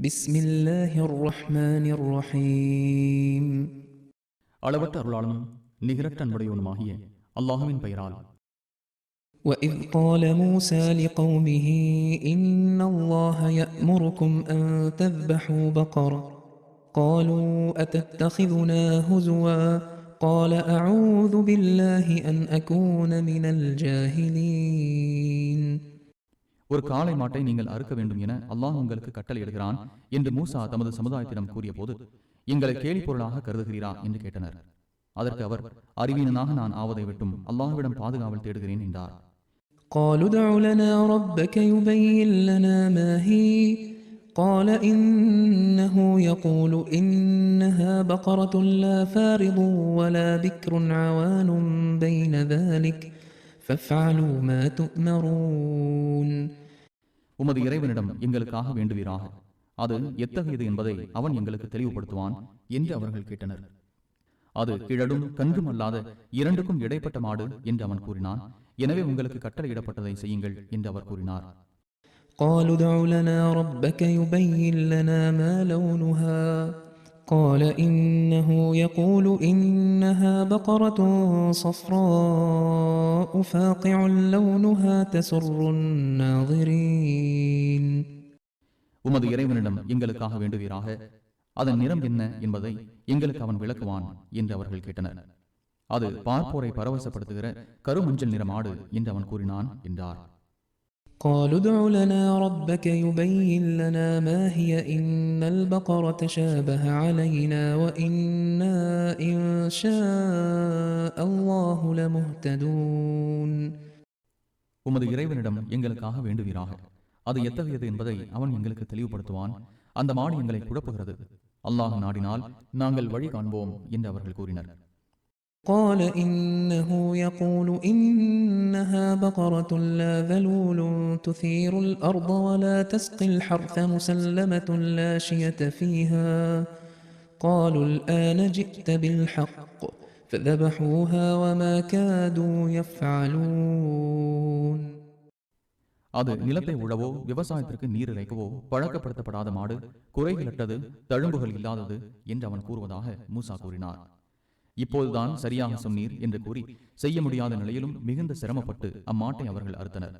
بسم الله الرحمن الرحيم. அளவற்ற அருளாளனும் நிகரற்ற அன்புடையவனுமாகிய அல்லாஹுவின் பெயரால். وإذ قال موسى لقومه إن الله يأمركم أن تذبحوا بقرة قالوا أتتخذنا هزوا قال أعوذ بالله أن أكون من الجاهلين. ஒரு காளை மாட்டை நீங்கள் அறுக்க வேண்டும் என அல்லாஹ் உங்களுக்கு கட்டளையிடுகிறான் என்று மூசா தமது சமுதாயத்திடம் கூறிய போது, எங்களை கேலி பொருளாக கருதுகிறீரா என்று கேட்டனர். அதற்கு அவர், அறிவீனனாக நான் ஆவதை விட்டும் அல்லாஹ்விடம் பாதுகாவல் தேடுகிறேன் என்றார். قالوا ادع لنا ربك يبين لنا ما هي قال إنه يقول إنها بقرة لا فارض ولا بكر عوان بين ذلك فافعلوا ما تؤمرون. உமது இறைவனிடம் எங்களுக்காக வேண்டுவீராக, அது எத்தகையது என்பதை அவன் எங்களுக்கு தெளிவுபடுத்துவான் என்று அவர்கள் கேட்டனர். அது கிழடும் கன்றும் அல்லாத இரண்டுக்கும் இடைப்பட்ட மாடு என்று அவன் கூறினான். எனவே உங்களுக்கு கட்டளையிடப்பட்டதை செய்யுங்கள் என்று அவர் கூறினார். قالوا ادع لنا ربك يبين لنا ما لونها قال إنه يقول إنها بقرة صفراء فاقع لونها تسر الناظرين. உமது இறைவனிடம் எங்களுக்காக வேண்டுவீராக, அதன் நிறம் என்ன என்பதை எங்களுக்கு அவன் விளக்குவான் என்று அவர்கள் கேட்டனர். அது பார்ப்போரை பரவசப்படுத்துகிற கருமஞ்சள் நிற மாடு என்று அவன் கூறினான் என்றார். قالوا ادع لنا ربك يبين لنا ما هي إن البقرة تشابه علينا وإنا إن شاء الله لمهتدون. உமது இறைவனிடம் எங்களுக்காக வேண்டுவீராக, அது எத்தகையது என்பதை அவன் எங்களுக்கு தெளிவுபடுத்துவான். அந்த மாடு எங்களை குழப்புகிறது. அல்லாஹ் நாடினால் நாங்கள் வழி காண்போம் என்று அவர்கள் கூறினர். قال إنه يقول إنها بقرة لا ذلول تثير الأرض ولا تسقي الحرث مسلمة لا شية فيها قالوا الآن جئت بالحق فذبحوها وما كادوا يفعلون. அது நிலத்தை உழவோ விவசாயத்திற்கு நீர் இறைக்கவோ பழக்கப்படுத்தப்படாத மாடு, குறைகளற்றது, தழும்புகள் இல்லாதது என்று அவன் கூறுவதாக மூசா கூறினார். இப்போதுதான் சரியாக சொன்னீர் என்று கூறி, செய்ய முடியாத நிலையிலும் மிகுந்த சிரமப்பட்டு அம்மாட்டை அவர்கள் அறுத்தனர்.